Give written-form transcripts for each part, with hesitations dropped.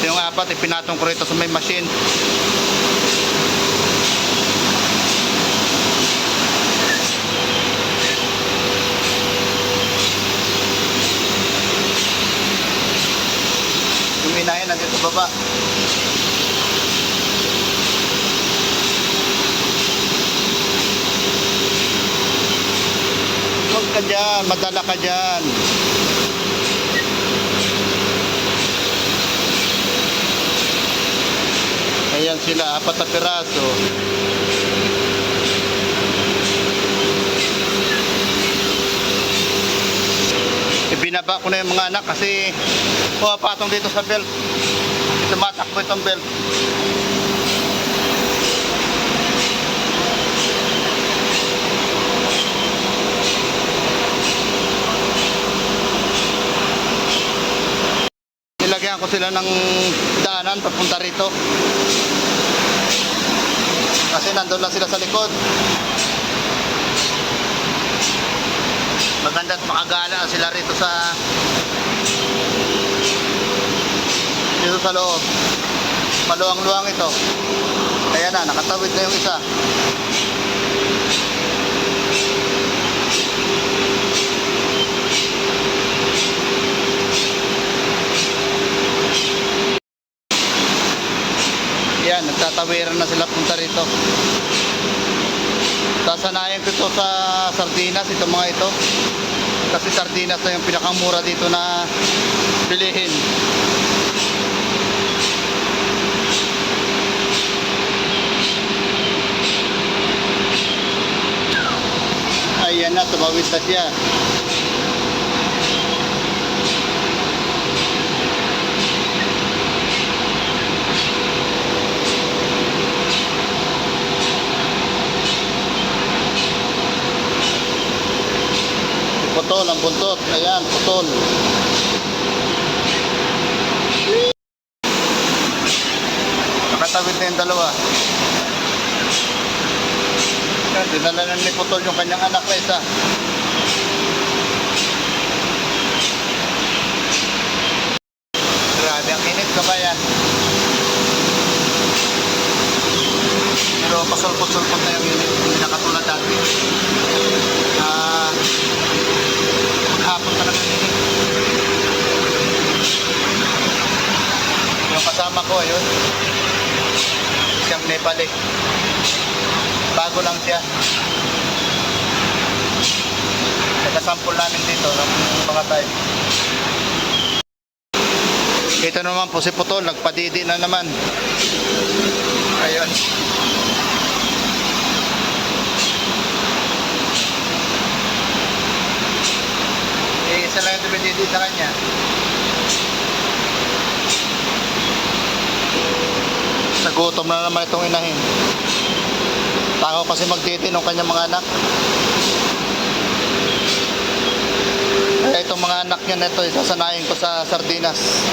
Yung apat, ipinatong ko rito sa may machine. Yung inahin nandito sa baba. Huwag ka dyan, madala ka dyan. Ayan sila, 4 na piraso. Ibinaba ko na yung mga anak kasi patong dito sa belt. Tumatakbo itong belt. Nilagyan ko sila ng daanan papunta rito. Kasi nandun lang sila sa likod. Maganda at makagala sila rito sa loob. Maluwang-luwang ito. Ayan na, nakatawid na yung isa. Yan, nagtatawiran na sila punta rito. Sasanayan ko ito sa sardinas, itong mga ito. Kasi sardinas na yung pinakamura dito na bilihin. Ayan na, tumawid na siya. Putol ang buntot. Ayan, putol. Nakatawid na yung dalawa. Dinala na ni Putol yung kanyang anak na isa. Grabe ang init, kabayan. Pero pasulpot-sulpot na yung init. Hindi na katulad dati. Maghapon ka lang yung init. Yung kasama ko, ayun. Siyang Nepali. Bago lang siya. Nagkasampol namin dito ng mga type. Ito naman po si Putol, nagpadidi na naman. Ayun. Isa lang yung tumididi sa kanya. Nagutom na naman itong inahin. Tango kasi magtiti ng kanyang mga anak. Kaya itong mga anak niya na ito, isasanayin ko sa sardinas.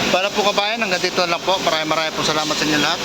Para po kabayan, hanggang dito lang po. Maraming po salamat sa inyo lahat.